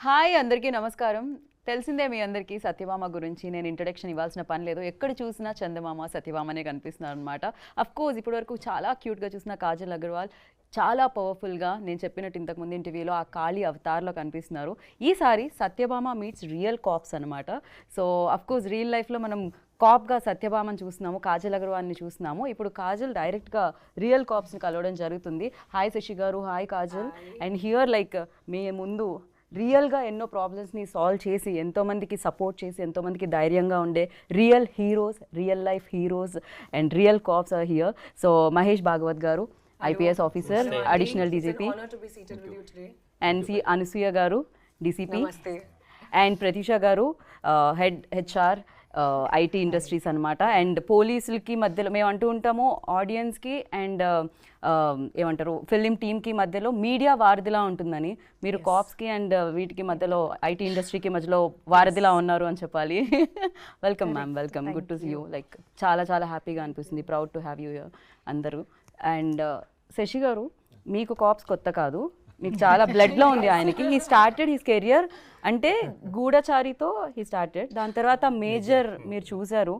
Hi అందరికీ నమస్కారం. తెలిసిందే మీ అందరికీ సత్యభామ గురించి నేను ఇంట్రడక్షన్ ఇవ్వాల్సిన పని లేదు. ఎక్కడ చూసినా చందమామ సత్యభామనే కనిపిస్తున్నారు అనమాట. అఫ్ కోర్స్ ఇప్పటివరకు చాలా క్యూట్గా చూసిన కాజల్ అగర్వాల్ చాలా పవర్ఫుల్గా నేను చెప్పినట్టు ఇంతకుముందు ఇంటర్వ్యూలో ఆ కాళీ అవతార్లో కనిపిస్తున్నారు. ఈసారి సత్యభామ మీట్స్ రియల్ కాప్స్ అనమాట. సో అఫ్ కోర్స్ రియల్ లైఫ్లో మనం కాప్గా సత్యభామని చూస్తున్నాము, కాజల్ అగర్వాల్ని చూస్తున్నాము. ఇప్పుడు కాజల్ డైరెక్ట్గా రియల్ కాప్స్ని కలవడం జరుగుతుంది. Hi Sashi garu, hi Kajal. And here like మీ ముందు రియల్గా ఎన్నో ప్రాబ్లమ్స్ని సాల్వ్ చేసి ఎంతోమందికి సపోర్ట్ చేసి ఎంతోమందికి ధైర్యంగా ఉండే real heroes, real life heroes and real cops are here. So Mahesh Bhagwat garu, IPS officer, additional DGP, and C Anasuya garu, DCP, and Pratheesha garu, head HR IT industries అనమాట. అండ్ పోలీసులకి మధ్యలో మేము అంటూ ఉంటాము ఆడియన్స్కి అండ్ ఏమంటారు ఫిలిం టీమ్కి మధ్యలో మీడియా వారధిలా ఉంటుందని, మీరు కాప్స్కి అండ్ వీటికి మధ్యలో ఐటీ ఇండస్ట్రీకి మధ్యలో వారధిలా ఉన్నారు అని చెప్పాలి. Welcome ma'am, welcome, good to see you. Like చాలా చాలా హ్యాపీగా అనిపిస్తుంది, ప్రౌడ్ టు హ్యావ్ యూ అందరూ. అండ్ శశి గారు, మీకు కాప్స్ కొత్త కాదు, మీకు చాలా బ్లడ్లో ఉంది ఆయనకి. హీ స్టార్టెడ్ హిస్ కెరియర్ అంటే గూఢచారితో హీ స్టార్టెడ్, దాని తర్వాత మేజర్ మీరు చూశారు.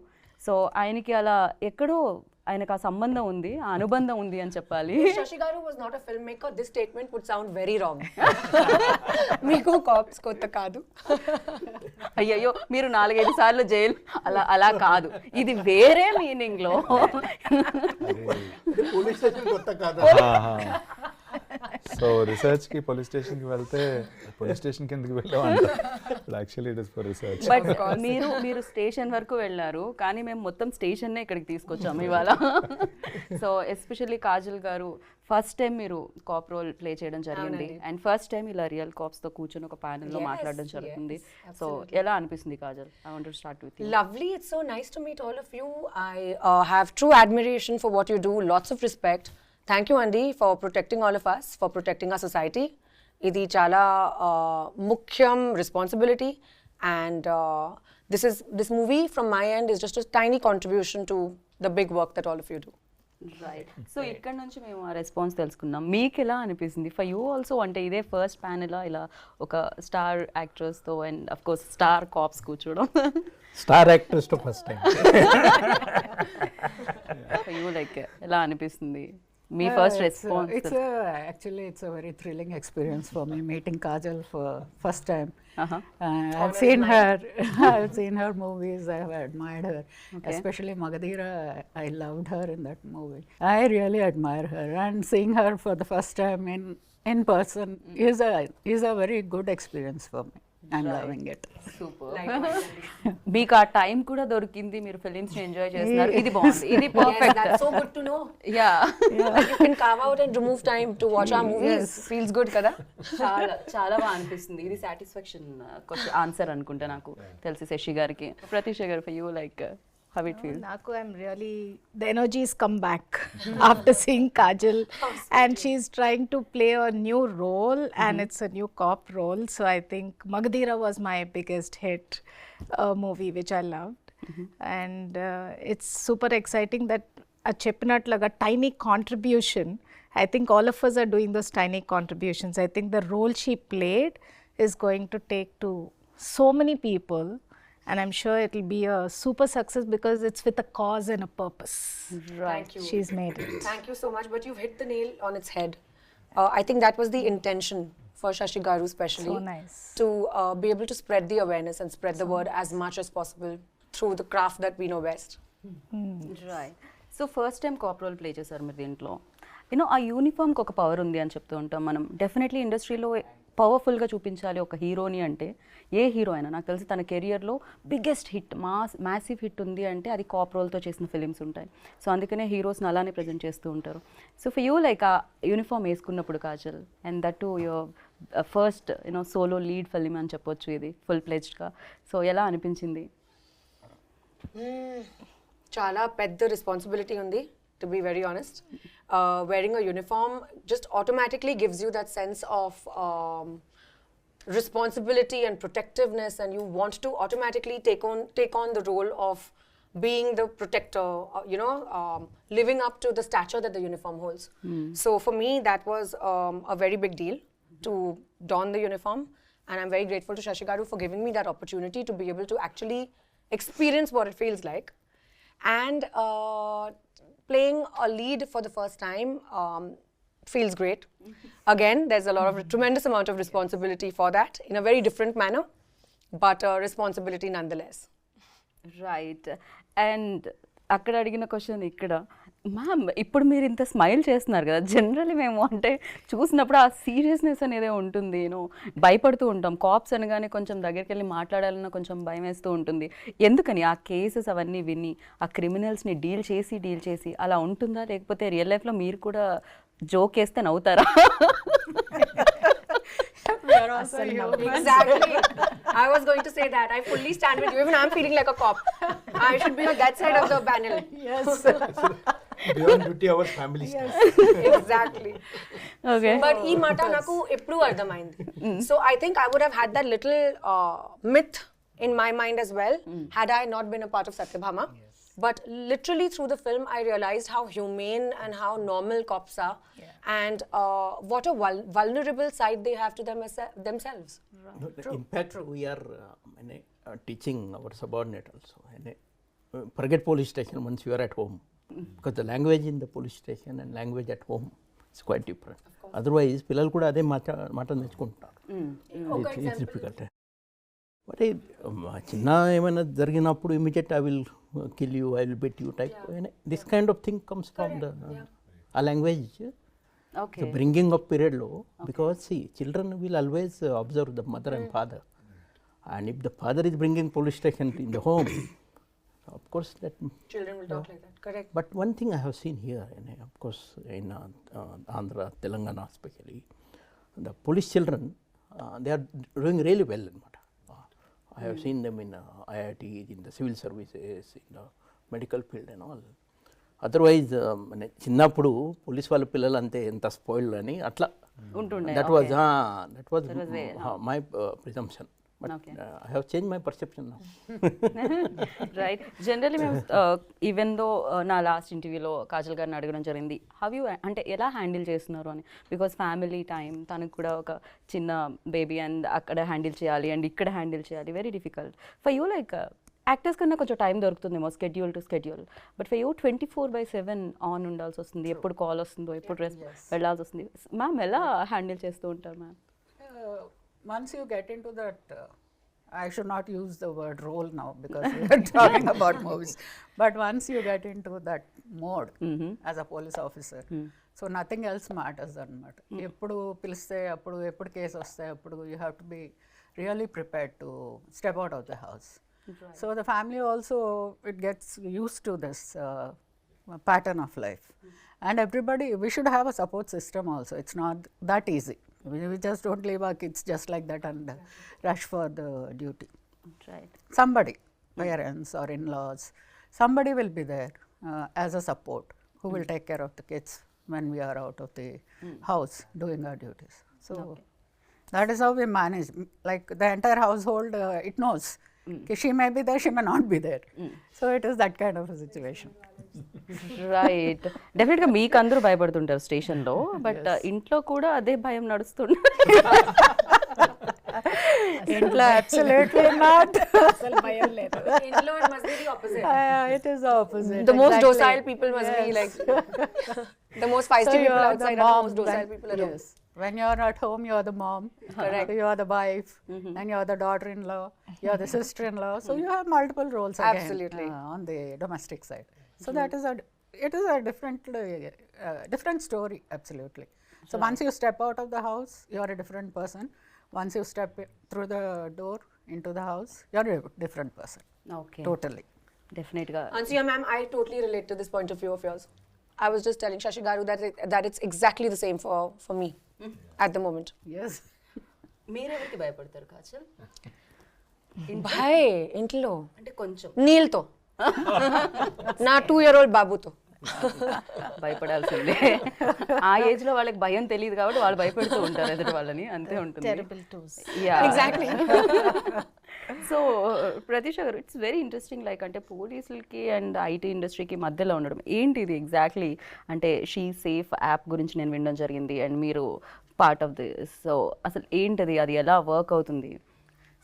సో ఆయనకి అలా ఎక్కడో ఆయనకు ఆ సంబంధం ఉంది, ఆ అనుబంధం ఉంది అని చెప్పాలి. Shashi Garu was not a filmmaker. This statement would sound very wrong. మీకు కాప్స్ కొత్త కాదు. అయ్యయ్యో, మీరు 4-5 సార్లు జైలు అలా అలా కాదు, ఇది వేరే మీనింగ్లో. సో రీసెర్చ్కి పోలీస్ స్టేషన్కి వెళ్తే పోలీస్ స్టేషన్ కిందకి వెళ్ళాం actually it is for research. But మీరు స్టేషన్ వరకు వెళ్ళారు, కానీ మేము మొత్తం స్టేషన్నే ఇక్కడికి తీసుకొచ్చాము ఇవాళ. సో ఎస్పెషల్లీ కాజల్ గారు, ఫస్ట్ టైం మీరు కాప్ రోల్ ప్లే చేయడం జరిగింది అండ్ ఫస్ట్ టైం ఇలా రియల్ కాప్స్తో కూర్చొని ఒక ప్యానెల్లో మాట్లాడడం జరుగుతుంది. సో ఎలా అనిపిస్తుంది Kajal? I want to start with you. Lovely. It's so nice to meet all of you. I have true admiration for what you do. Lots of respect. Thank you, Andy, for protecting all of us, for protecting our society. Idi chala mukhyam responsibility, and this movie from my end is just a tiny contribution to the big work that all of you do. Right. So ఇక్కడ నుంచి మేము ఆ response తెలుసుకుందాం. మీకు ఎలా అనిపిస్తుంది? For you also అంటే ఇదే ఫస్ట్ ప్యానెల్ ఇలా ఒక స్టార్ యాక్ట్రెస్తో and of course star cops కూర్చోవడం. స్టార్ యాక్ట్రెస్తో first time. For you like ఎలా అనిపిస్తుంది? మీ first response? Actually, it's a very thrilling experience for me meeting Kajal for first time. I've seen her movies. I have admired her, especially Magadira. I loved her in that movie. I really admire her, and seeing her for the first time in person is a very good experience for me. I'm loving it. Super. మీకు ఆ time కూడా దొరికింది, మీరు films ని enjoy చేస్తున్నారు, ఇది బాగుంది, ఇది perfect. That's so good to know. Yeah. You can carve out and remove time to watch our movies. Feels good kada. చాలా చాలా బాగా అనిపిస్తుంది. ఇది సాటిస్ఫాక్షన్ క్వశ్చన్ ఆన్సర్ అనుకుంటా నాకు తెలిసి శశి గారికి. ప్రతీష గారు, for you like how it feels? Naku, I'm really, the energy's come back after seeing Kajal, and she's trying to play a new role, and it's a new cop role. So I think Magadira was my biggest hit movie, which I loved, and it's super exciting that a cheppinatlaga tiny contribution. I think all of us are doing those tiny contributions. I think the role she played is going to take to so many people. And I'm sure it'll be a super success because it's with a cause and a purpose. Right. Thank you. She's made it. Thank you so much. But you've hit the nail on its head. I think that was the intention for Shashi Garu especially. So nice. To be able to spread the awareness and spread the word as much as possible through the craft that we know best. Right. So first time cop role play చేశారు మీరు దీంట్లో. You know ఆ యూనిఫామ్కి ఒక power ఉంది అని చెప్తూ ఉంటాం మనం. డెఫినెట్లీ ఇండస్ట్రీలో పవర్ఫుల్గా చూపించాలి ఒక హీరోని అంటే, ఏ హీరో అయినా నాకు తెలిసి తన కెరియర్లో బిగ్గెస్ట్ హిట్, మ్యాసివ్ హిట్ ఉంది అంటే అది కాప్ రోల్తో చేసిన ఫిలిమ్స్ ఉంటాయి. సో అందుకనే హీరోస్ని అలానే ప్రజెంట్ చేస్తూ ఉంటారు. సో ఫర్ యూ లైక్ ఆ యూనిఫామ్ వేసుకున్నప్పుడు Kajal, and that to your first solo lead film అని చెప్పొచ్చు ఇది ఫుల్ ప్లెజ్డ్గా. సో ఎలా అనిపించింది? Chala pedda responsibility undi, to be very honest. Wearing a uniform just automatically gives you that sense of responsibility and protectiveness, and you want to automatically take on the role of being the protector, living up to the stature that the uniform holds. So for me, that was a very big deal to don the uniform. And I'm very grateful to Shashi Garu for giving me that opportunity to be able to actually experience what it feels like. And playing a lead for the first time feels great. Again, there's a lot of tremendous amount of responsibility for that in a very different manner, but responsibility nonetheless. Right. And అక్కడ అడిగిన question ఇక్కడ, ma'am ఇప్పుడు మీరు ఇంత smile చేస్తున్నారు కదా, generally మేము అంటే చూసినప్పుడు ఆ సీరియస్నెస్ అనేది ఉంటుంది, భయపడుతూ ఉంటాం. కాప్స్ అనగానే కొంచెం దగ్గరికి వెళ్ళి మాట్లాడాలన్నా కొంచెం భయం వేస్తూ ఉంటుంది. ఎందుకని ఆ కేసెస్ అవన్నీ విని ఆ క్రిమినల్స్ని డీల్ చేసి అలా ఉంటుందా, లేకపోతే రియల్ లైఫ్లో మీరు కూడా జోక్ వేస్తే నవ్వుతారా? Exactly. I was going to say that. I fully stand with you. Even I'm feeling like a cop. I should be on that side of the panel. Yes. Beyond duty hours, family stuff. Exactly. Okay. But ee mata naku eppudu ardhamaindi. So I think I would have had that little myth in my mind as well had I not been a part of Satyabhama. But literally through the film, I realized how humane and how normal cops are, and what a vulnerable side they have to themselves. No, in fact, we are teaching our subordinate also. Forget police station once you are at home, because the language in the police station and language at home is quite different. Otherwise, పిల్లలు కూడా అదే మాట నేర్చుకుంటారు. It's difficult. But చిన్న ఏమైనా జరిగినప్పుడు immediate I will kill you, I will bet you type, this kind of thing comes from the uh language bringing up పీరియడ్లో. Because see children will always observe the mother and father, and if the father is bringing police station in the home, of course that children will talk like that. Correct. But one thing I have seen here, of course in Andhra, Telangana especially, the police children, they are doing really well. I have seen them in IIT, in the civil services, in the medical field and all. Otherwise, చిన్నప్పుడు police వాళ్ళ పిల్లలు అంతే ఎంత spoiled అని అట్లా ఉంటుండే. that was my presumption. But I have changed my perception now. Right. Generally మేము even though నా లాస్ట్ ఇంటర్వ్యూలో కాజల్ గారిని అడగడం జరిగింది, హవ్ యూ అంటే ఎలా హ్యాండిల్ చేస్తున్నారు అని. బికాస్ ఫ్యామిలీ టైం, తనకు కూడా ఒక చిన్న బేబీ అండ్ అక్కడ హ్యాండిల్ చేయాలి అండ్ ఇక్కడ హ్యాండిల్ చేయాలి, very difficult for you. Like actors కన్నా కొంచెం టైం దొరుకుతుందేమో schedule to schedule, but for you 24/7 on ఉండాల్సి వస్తుంది. ఎప్పుడు కాల్ వస్తుందో, ఎప్పుడు వెళ్ళాల్సి వస్తుంది. మ్యామ్ ఎలా హ్యాండిల్ చేస్తూ ఉంటారు ma'am? Once you get into that, I should not use the word role now because we are talking about movies, but once you get into that mode as a police officer, so nothing else matters anamata. Eppudu piliste appudu eppudu case vaste appudu you have to be really prepared to step out of the house. Right. So the family also, it gets used to this pattern of life, and everybody, we should have a support system also. It's not that easy. We just don't leave our kids just like that and rush for the duty. Right. Somebody, parents or in-laws, somebody will be there as a support who will take care of the kids when we are out of the house doing our duties. So that is how we manage. Like the entire household, it knows. She may be there, she may not be there. So it is that kind of a situation. Right. డెఫినెట్గా మీకు అందరూ భయపడుతుంటారు స్టేషన్లో, but ఇంట్లో కూడా అదే భయం నడుస్తుంది. ఇంట్లో absolutely not. అసలు భయం లేదు. Inlo, it must be the opposite. It is the opposite. The most exactly. docile people must be like the most feisty So people you are outside the are the mom, most docile people at home. yes. When you are at home, you are the mom. Correct. So you are the wife, and you are the daughter-in-law, you are the sister-in-law. So you have multiple roles again. Absolutely. On the domestic side. So that is it is a different story. Absolutely. So once you step out of the house, you are a different person. Once you step through the door into the house, you are a different person. Okay. Totally. డెఫినెట్గా. Ansuya ma'am, I totally relate to this point of view of yours. I was just telling Shashi Garu that it's exactly the same for me at the moment. Yes. మీరెవరికి భయపడతారు Kajal? Bhai, intlo. అంటే కొంచెం Neelto. నా 2-year-old బాబుతో భయపడాల్సిందే. ఆ age లో వాళ్ళకి భయం తెలియదు కాబట్టి వాళ్ళు భయపెడుతూ ఉంటారు ఎదుటి వాళ్ళని, అంతే ఉంటుంది. Terrible twos. Exactly. So Pratheesha గారు, ఇట్స్ వెరీ ఇంట్రెస్టింగ్. లైక్ అంటే పోలీసులకి అండ్ ఐటీ ఇండస్ట్రీకి మధ్యలో ఉండడం ఏంటి ఇది ఎగ్జాక్ట్లీ? అంటే షీ సేఫ్ యాప్ గురించి నేను వినడం జరిగింది, అండ్ మీరు పార్ట్ ఆఫ్ దిస్. సో అసలు ఏంటది, అది ఎలా వర్క్ అవుతుంది?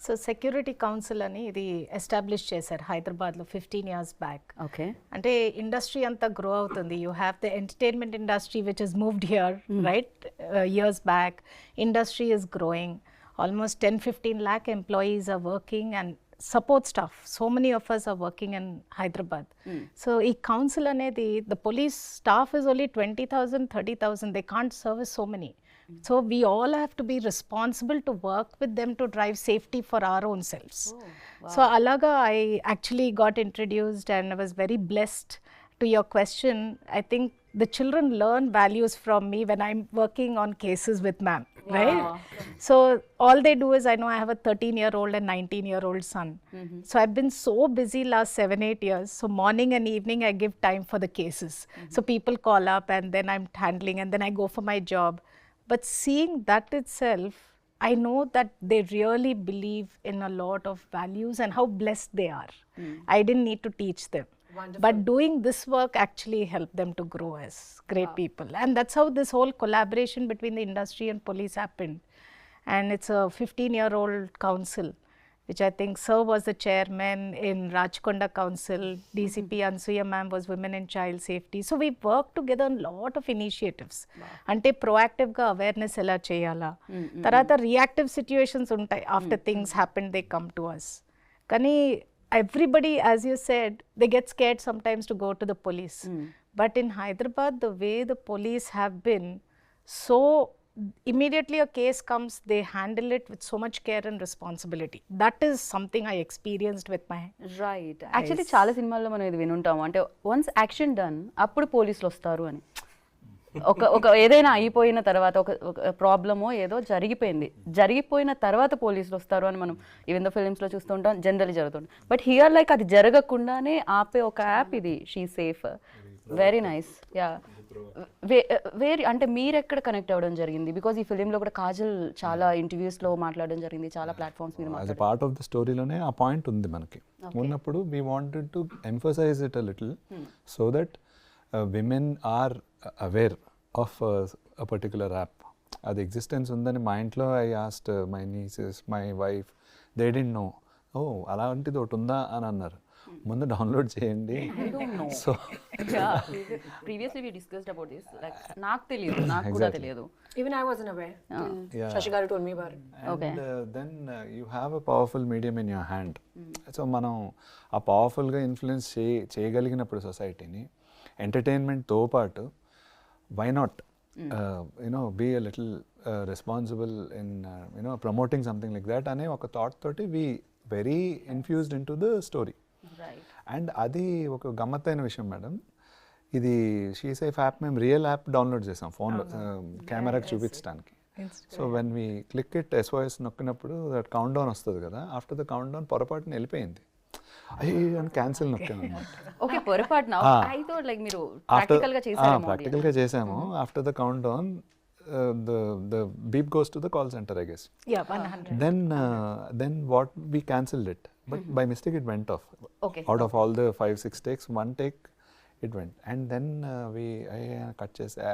సో సెక్యూరిటీ కౌన్సిల్ అని ఇది ఎస్టాబ్లిష్ చేశారు హైదరాబాద్లో 15 years బ్యాక్. ఓకే. అంటే ఇండస్ట్రీ అంతా గ్రో అవుతుంది. You have the entertainment industry which is moved here right years back. Industry is growing. Almost 10-15 lakh employees are working and support staff. So many of us are working in Hyderabad. So ఈ council అనేది the police staff is only 20,000, 30,000. They can't service so many. So we all have to be responsible to work with them to drive safety for our own selves. So alaga I actually got introduced and I was very blessed. To your question, I think the children learn values from me when I'm working on cases with ma'am, right? So all they do is, I know I have a 13-year-old and 19-year-old son. So I've been so busy last 7-8 years. So morning and evening I give time for the cases. So people call up and then I'm handling and then I go for my job. But seeing that itself, I know that they really believe in a lot of values and how blessed they are. I didn't need to teach them. Wonderful. But doing this work actually helped them to grow as great people. And that's how this whole collaboration between the industry and police happened. And it's a 15-year-old council, which I think Sir was the chairman in Rajkonda Council. DCP Ansuya ma'am was Women and Child Safety. So we worked together on a lot of initiatives. Ante proactive ga awareness ela cheyala. Tarata reactive situations untai. After things happen, they come to us. Kani everybody, as you said, they get scared sometimes to go to the police. But in Hyderabad, the way the police have been, so immediately a case comes, they handle it with so much care and responsibility. That is something I experienced with my right. Actually చాలా సినిమాల్లో మనం ఇది వినుంటాము, అంటే once action done అప్పుడు పోలీసులు వస్తారు అని. ఒక ఏదైనా అయిపోయిన తర్వాత ఒక ప్రాబ్లమో ఏదో జరిగిపోయిన తర్వాత పోలీసులు వస్తారు అని మనం ఈవెన్ దో ఫిలిమ్స్లో చూస్తూ ఉంటాం, జనరల్లీ జరుగుతుంది. బట్ హియర్ లైక్ అది జరగకుండానే ఆపే ఒక యాప్ ఇది, she safe. Very nice. Yeah. అంటే మీరు ఎక్కడ కనెక్ట్ అవ్వడం జరిగింది? బికాజ్ ఈ ఫిలింలో కూడా కాజల్ చాలా ఇంటర్వ్యూస్లో మాట్లాడడం జరిగింది, చాలా ప్లాట్ఫామ్స్ మీద as a part of the స్టోరీలోనే ఆ పాయింట్ ఉంది మనకి. ఉన్నప్పుడు we wanted to emphasize it a little so that women are aware of a particular app. అది ఎగ్జిస్టెన్స్ ఉందని మా ఇంట్లో I asked my nieces, my wife, they didn't know. ఓ అలాంటిది ఒకటి ఉందా అని అన్నారు. ముందు డౌన్లోడ్ చేయండి. So previously we discussed about this, like నాకు తెలియదు, నాకు కూడా తెలియదు. Even I wasn't aware. Shashi Garu told me about it. Okay. And then you have a powerful medium in your hand. సో మనం ఆ పవర్ఫుల్గా ఇన్ఫ్లుయెన్స్ చేయగలిగినప్పుడు సొసైటీని, ఎంటర్టైన్మెంట్తో పాటు why not be a little responsible in promoting something like that అనే ఒక థాట్ తోటి we very infused into the story. And అది ఒక గమ్మత్తైన విషయం మేడం. ఇది షీ సేఫ్ యాప్ మేము రియల్ యాప్ డౌన్లోడ్ చేసాం ఫోన్లో కెమెరాకి చూపించడానికి. So when we click it SOS నొక్కినప్పుడు దట్ కౌంట్ డౌన్ వస్తుంది కదా, ఆఫ్టర్ ద కౌంట్ డౌన్ పొరపాటున వెళ్ళిపోయింది. అయ్యో క్యాన్సిల్ నొక్కాను అనమాట. ఓకే, పొరపాటున. లైక్ మీరు ప్రాక్టికల్గా చేశారు? ప్రాక్టికల్గా చేసాము. After the count down the beep goes to the call center, I guess. Yeah, 100. Then what, we cancelled it, but by mistake it went off. Okay. Out of all the 5-6 takes, one take it went, and then I cut chesi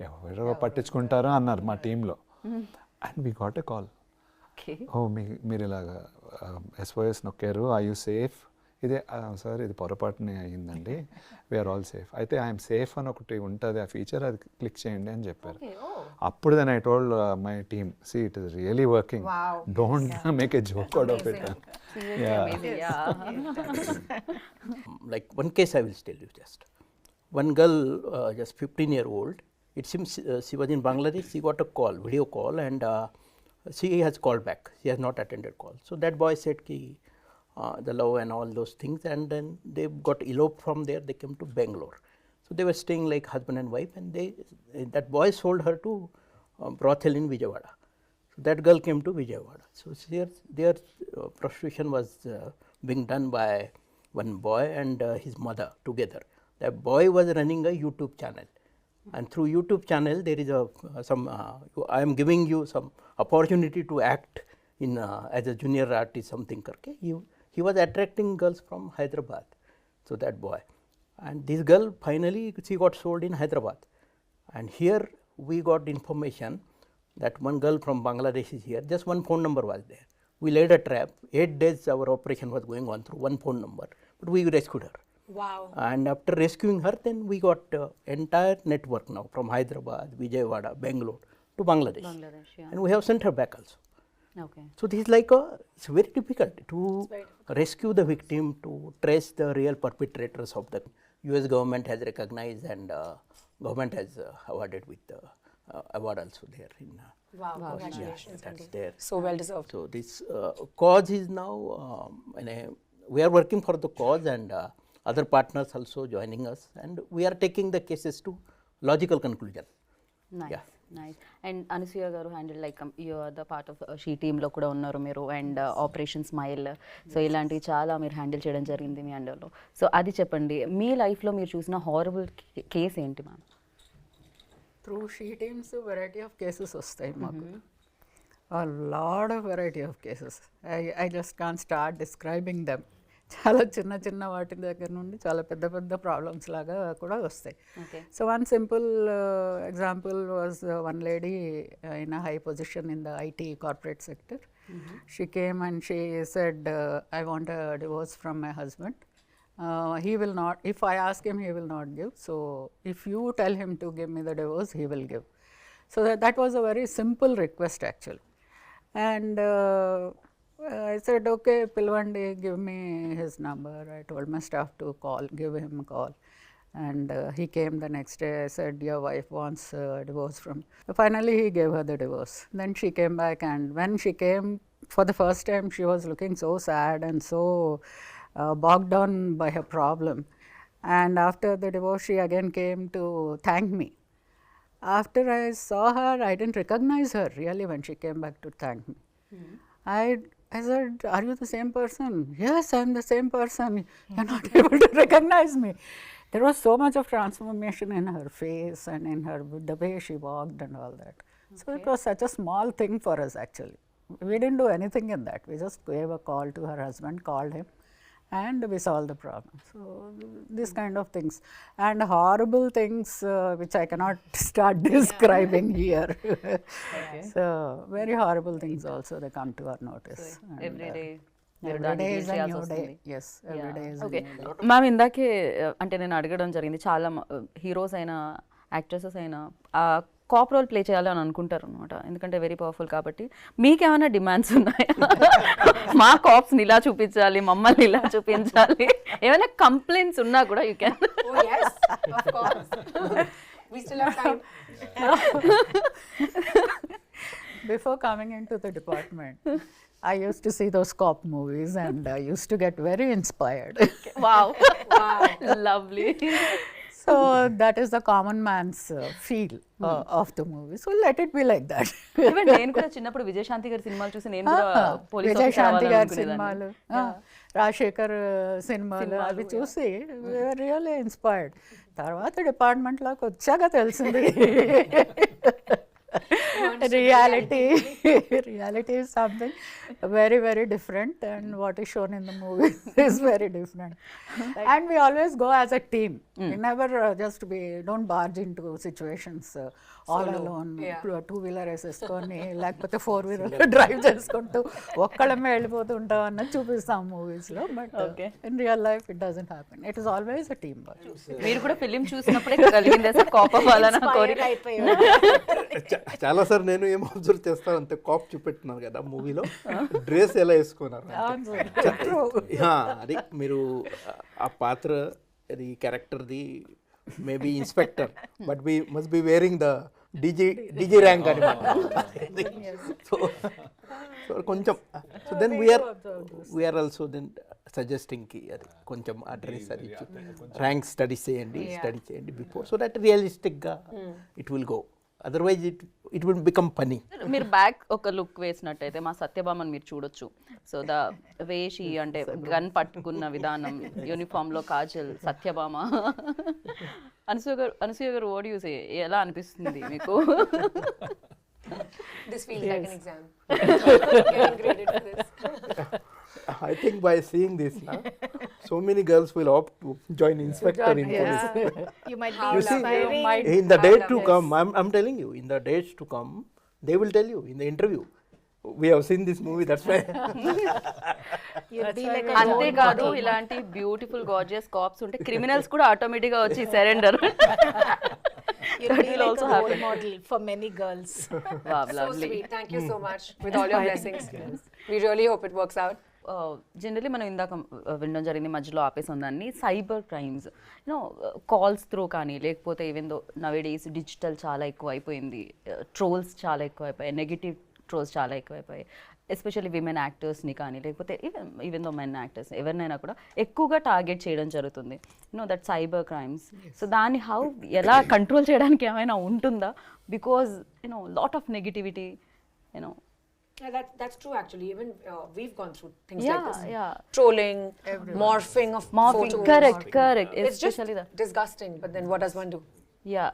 ఎవరో పట్టించుకుంటారో అన్నారు మా టీంలో. And we got a call. Okay. ఓ మీరు ఇలాగా SOS నొక్కారు, are you safe? ఇదే sir ఇది పొరపాటునే అయ్యిందండి, we are all safe. అయితే ఐఎమ్ సేఫ్ అని ఒకటి ఉంటుంది ఆ ఫీచర్, అది క్లిక్ చేయండి అని చెప్పారు. అప్పుడు then I told my team, see it is really working, don't make a joke out of it. Like one case I will tell you just. One girl, just 15-year-old, it seems she was in Bangladesh, she got a call, video call, and she has called back. She has not attended call. So that boy said ki the love and all those things, and then they got eloped from there, they came to Bangalore. So they were staying like husband and wife, and that boy sold her to brothel in Vijayawada. So that girl came to Vijayawada. So their prostitution was being done by one boy and his mother together. That boy was running a YouTube channel, and through YouTube channel there is I am giving you some opportunity to act in as a junior artist, something karke. He was attracting girls from Hyderabad. So that boy, and this girl finally she got sold in Hyderabad, and here we got information that one girl from Bangladesh is here, just one phone number was there. We laid a trap, 8 days our operation was going on through one phone number, but we rescued her. Wow. And after rescuing her, then we got entire network now from Hyderabad, Vijayawada, Bangalore to Bangladesh. Bangladesh, yeah. And we have sent her back also. Okay. So this is it's very difficult to rescue the victim, to trace the real perpetrators of the US government has recognized, and government has awarded with the award also there in Wow. Congratulations. that's Andy. there. So well deserved. So this cause is now we are working for the cause, and other partners also joining us, and we are taking the cases to logical conclusion. Nice. Yeah. Nice and Anasuya garu handle like you are the part of she టీంలో కూడా ఉన్నారు మీరు, and operation smile, so ఇలాంటివి చాలా మీరు handle చేయడం జరిగింది మీ అండర్లో. So అది చెప్పండి, మీ లైఫ్లో మీరు చూసిన హారబుల్ కేస్ ఏంటి ma'am? Through she teams variety of cases వస్తాయి మాకు, a lot of variety of cases. I just can't start describing them. చాలా చిన్న చిన్న వాటి దగ్గర నుండి చాలా పెద్ద పెద్ద ప్రాబ్లమ్స్ లాగా కూడా వస్తాయి. So one simple example was one lady in a high position in the IT corporate sector. She came and she said, I want a divorce from my husband. He will not, if I ask him, he will not give. So if you tell him to give me the divorce, he will give. So that was a very simple request actually. And I said, okay, Pilvandi, give me his number. I told my staff to give him a call. And he came the next day. I said, your wife wants a divorce from. Finally, he gave her the divorce. Then she came back, and when she came for the first time, she was looking so sad and so bogged down by her problem. And after the divorce, she again came to thank me. After I saw her, I didn't recognize her really when she came back to thank me. I said, are you the same person? Yes, I am the same person. You are not able to recognize me. There was so much of transformation in her face and in her, the way she walked and all that. So it was such a small thing for us actually. We didn't do anything in that. We just gave a call to her husband, called him, and we solved the problem. So this kind of things, and horrible things which I cannot start describing here. So very horrible things also, they come to our notice. Every day Every day is a new day. Yes, every day is a okay new day. Ma'am, ఇందాకే అంటే నేను అడగడం జరిగింది, చాలా heroes అయినా actresses అయినా cap role play చేయాలని అనుకుంటారు అనమాట, ఎందుకంటే వెరీ పవర్ఫుల్ కాబట్టి. మీకేమైనా డిమాండ్స్ ఉన్నాయా? మా కాప్స్ని ఇలా చూపించాలి, మమ్మల్ని ఇలా చూపించాలి, ఏమైనా కంప్లైంట్స్ ఉన్నా కూడా you can. Oh yes, of course. We still have time. Before coming into the department, I used to see those cop movies and I used to get very inspired. Wow, lovely. So that is the common man's feel of the movie. So let it be like that. Even నేను కూడా చిన్నప్పుడు విజయశాంతి గారి సినిమాలు చూసి నేను కూడా police Vijayashanti గారి సినిమాలు, రాజశేఖర్ సినిమాలు అవి చూసి రియల్లీ ఇన్స్పైర్డ్. తర్వాత డిపార్ట్మెంట్లోకి వచ్చాక తెలిసింది reality is something very, very different, and what is shown in the movie is very different. And we always go as a team. We never don't barge into situations all alone. Two-wheeler వేసేసుకొని లేకపోతే 4-wheeler drive చేసుకుంటూ ఒక్కళ్ళమే వెళ్ళిపోతుంటాం అన్నది చూపిస్తాం మూవీస్లో. But in real life it doesn't happen. It is always a team work. మీరు కూడా film చూసినప్పుడే కలిగింది సార్ కాప్ అవ్వాలని కోరిక? చాలా సార్ నేను ఏం అబ్జర్వ్ చేస్తాను అంతే, కాప్ చూపెట్టినారు కదా మూవీలో, డ్రెస్ ఎలా వేసుకున్నారు అది మీరు ఆ పాత్ర అది క్యారెక్టర్ది maybe inspector, but we must be wearing the DG rank అనమాట. సో కొంచెం so then we are also then suggesting కి అది కొంచెం ఆ డ్రెస్ అది ర్యాంక్ స్టడీ చేయండి బిఫోర్, సో దట్ రియలిస్టిక్గా it will go. Otherwise it will become funny. మీరు బ్యాక్ ఒక లుక్ వేసినట్టయితే మా సత్యభామని మీరు చూడొచ్చు. సో ద వేషి అంటే గన్ విధానం, యూనిఫామ్లో కాజల్, సత్యభామ. అనసూయ గారు ఓడి యూస్ ఎలా అనిపిస్తుంది మీకు? This feels like an exam. Getting graded for this. I think by seeing this now, so many girls will opt to join inspector in police. You might be You see, inspiring. in the days to come, I'm telling you, in the days to come, they will tell you in the interview. We have seen this movie, that's why. You'll be like a అంతేకాదు ఇలాంటి beautiful gorgeous caps ఉంటే criminals కూడా automatic గా వచ్చి surrender. you'll be like a role model for many girls. Wow, So lovely. sweet. Thank you so much with all your blessings. We really hope it works out. Generally మనం ఇందాక వినడం జరిగింది, మధ్యలో ఆపేసాం దాన్ని, cyber crimes you know calls through కానీ లేకపోతే even though nowadays digital చాలా ఎక్కువ అయిపోయింది, ట్రోల్స్ చాలా ఎక్కువ అయిపోయాయి, నెగిటివ్ ట్రోల్స్ చాలా ఎక్కువ అయిపోయాయి, ఎస్పెషల్లీ విమెన్ యాక్టర్స్ని కానీ లేకపోతే ఈవెన్ దో మెన్ యాక్టర్స్ ఎవరినైనా కూడా ఎక్కువగా టార్గెట్ చేయడం జరుగుతుంది, you know that cyber crimes. So దాన్ని ఎలా కంట్రోల్ చేయడానికి ఏమైనా ఉంటుందా? Because you know lot of negativity you know. Yeah, that's true actually. Even we've gone through things Yeah, like this. yeah. Trolling, morphing of photos. Correct. It's just Especially that. disgusting, but then what does one do? Yeah.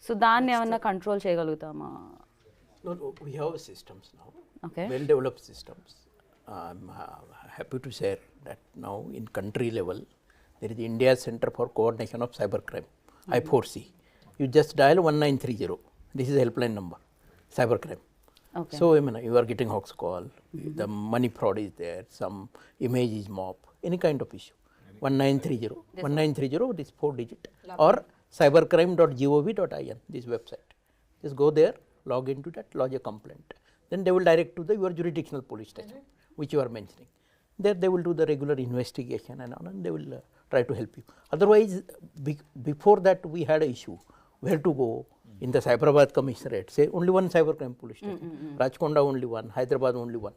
So దాన్ని ఏమన్నా control చేయగలుగుతామా? No, we have systems now. Okay. Well developed systems. I'm happy to share that now in country level, there is India Center for Coordination of Cybercrime, I4C. You just dial 1930. This is a helpline number, cybercrime. Okay. So, I mean, you are getting hoax call, the money fraud is there, some image is mob, any kind of issue. 1930, this 4-digit, or cybercrime.gov.in, this website. Just go there, log into that, lodge a complaint. Then they will direct to your jurisdictional police station, which you are mentioning. There they will do the regular investigation and all, and they will try to help you. Otherwise, before that we had an issue, where to go. In the Cyberabad Commissionerate, say only one cybercrime police station, Rajkonda only one, Hyderabad only one.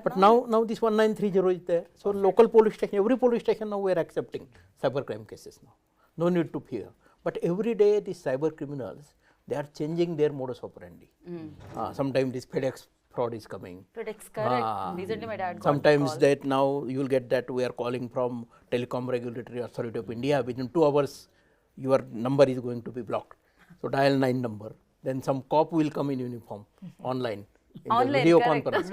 But now this 1930 is there. So local police station, every police station now we are accepting cybercrime cases now. No need to fear. But every day these cyber criminals, they are changing their modus operandi. Sometimes this FedEx fraud is coming. FedEx, correct. Recently my dad got Sometimes call. that now you will get that we are calling from Telecom Regulatory Authority of India. Within 2 hours, your number is going to be blocked. So dial 9 number. Then some cop will come in uniform online. In the video conference.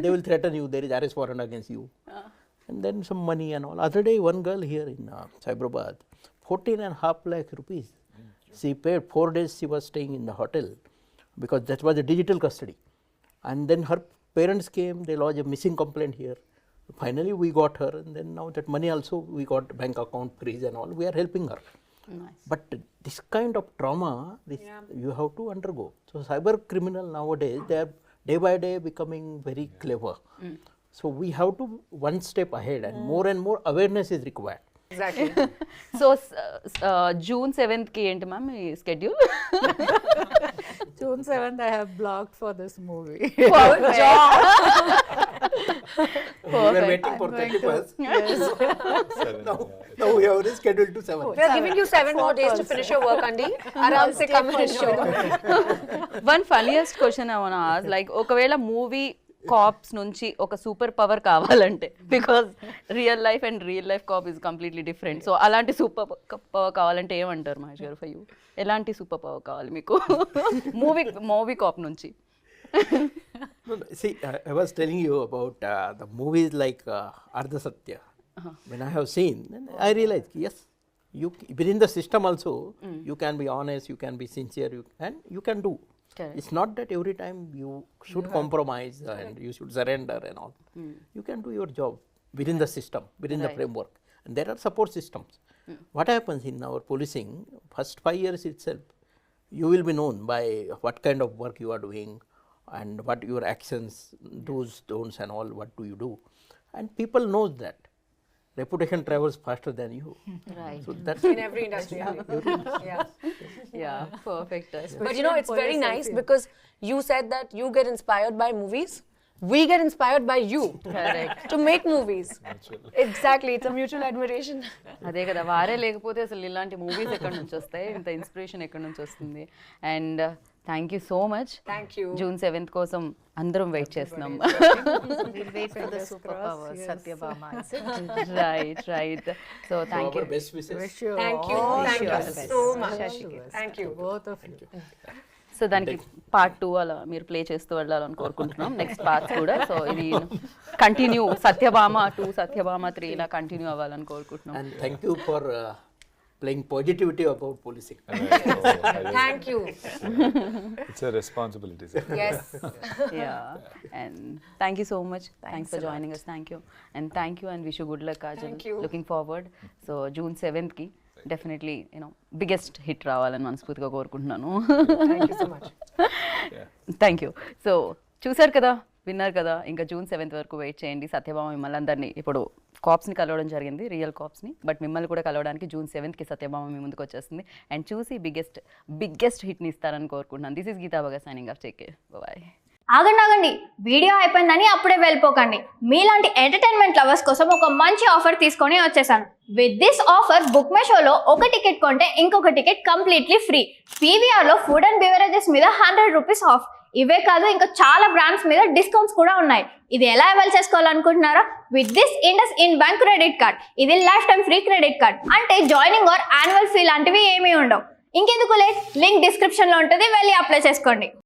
They will threaten you. There is arrest warrant against you. And then some money and all. Other day, one girl here in Cyberabad, 14.5 lakh rupees. She paid 4 days. She was staying in the hotel because that was a digital custody. And then her parents came. They lodged a missing complaint here. Finally, we got her, and then now that money also we got bank account freeze and all. We are helping her. Nice. But this kind of trauma, you have to undergo. So cyber criminal nowadays, they are day by day becoming very clever. So we have to one step ahead, and more awareness is required. Exactly. So June 7th కి ఏంటి ma'am me schedule? June 7th, I have blocked for this movie. We were waiting for 31st. Now we have rescheduled to 7th. We are giving you 7 more days to finish your work, Andy. Aram se come and show. One funniest question I want to ask, like ఒకవేళ movie cops నుంచి ఒక superpower కావాలంటే, because real life and real life cop is completely different, so అలాంటి superpower కావాలంటే ఏమంటారు Mahesh garu? For you ఎలాంటి superpower కావాలి మీకు మూవీ కాప్ నుంచి? No, see, I was telling you about the movies like Ardha Satya. When I have seen, then I realized, yes, you within the system also, you can be honest, you can be sincere, and you can do. Correct. It's not that every time you should compromise and you should surrender and all. You can do your job within the system, within the framework. And there are support systems. What happens in our policing, first 5 years itself, you will be known by what kind of work you are doing and what your actions, do's, don'ts and all, what do you do. And people knows that. Reputation travels faster than you. Right. So that's In every industry. Yeah. Yeah, perfect. But you know, it's very nice because you said that you get inspired by movies. We get inspired by you. Correct. To make movies. Exactly. It's a mutual admiration. అదే కదా, వారే లేకపోతే అసలు ఇలాంటి movies ఎక్కడి నుంచి వస్తాయి, ఇంత ఇన్స్పిరేషన్ ఎక్కడి నుంచి వస్తుంది? And thank you so much. Thank you. June 7th కోసం అందరం వెయిట్ చేస్తున్నాం. We'll wait for the superpower, Satyabhama. Right. So thank you. our best wishes. Wish you Thank you. all Thank the you best. so much. Best. Thank you. Both of you. So దానికి part 2 అలా మీరు play చేస్తూ వెళ్ళాలని కోరుకుంటున్నాం, next parts కూడా. So ఇది continue, Satyabhama 2, Satyabhama 3 ఇలా continue అవ్వాలని కోరుకుంటున్నాం. And thank you for playing positivity about policing. Thank you. It's a responsibility, sir. Yes. Yeah, and thank you so much. Thanks for joining us. Thank you, and wish you good luck, Kajal. Thank you. Looking forward. So June 7th ki definitely biggest hit రావాలని మనస్ఫూర్తిగా కోరుకుంటున్నాను. Thank you so much. Thank you. So చూసారు కదా, విన్నారు కదా, ఇంకా June 7th వరకు wait చేయండి. సత్యభామ మిమ్మల్ని అందరినీ ఇప్పుడు కాప్స్ని కలవడం జరిగింది, రియల్ కాప్స్ని, బట్ మిమ్మల్ని కూడా కలవడానికి June 7th సత్యభామ మీ ముందుకు వచ్చేస్తుంది అండ్ చూసి బిగ్గెస్ట్ హిట్ని ఇస్తారని కోరుకుంటున్నాను. దిస్ ఇస్ గీతా భగ signing off. Take care, bye. ఆగండి, వీడియో అయిపోయిందని అప్పుడే వెళ్ళిపోకండి. మీలాంటి ఎంటర్టైన్మెంట్ లవర్స్ కోసం ఒక మంచి ఆఫర్ తీసుకొని వచ్చేసాను. విత్ దిస్ ఆఫర్ బుక్ మై షోలో ఒక టికెట్ కొంటే ఇంకొక టికెట్ కంప్లీట్లీ ఫ్రీ. పీవీఆర్లో ఫుడ్ అండ్ బెవరేజెస్ మీద 100 రూపీస్ ఆఫ్. ఇవే కాదు, ఇంకా చాలా బ్రాండ్స్ మీద డిస్కౌంట్స్ కూడా ఉన్నాయి. ఇది ఎలా అవైల్ చేసుకోవాలనుకుంటున్నారా? With this IndusInd bank credit card. ఇది lifetime free credit card. అంటే జాయినింగ్ ఆర్ యాన్యువల్ ఫీ లాంటివి ఏమీ ఉండవు. ఇంకెందుకు లేట్, లింక్ డిస్క్రిప్షన్లో ఉంటుంది, వెళ్ళి అప్లై చేసుకోండి.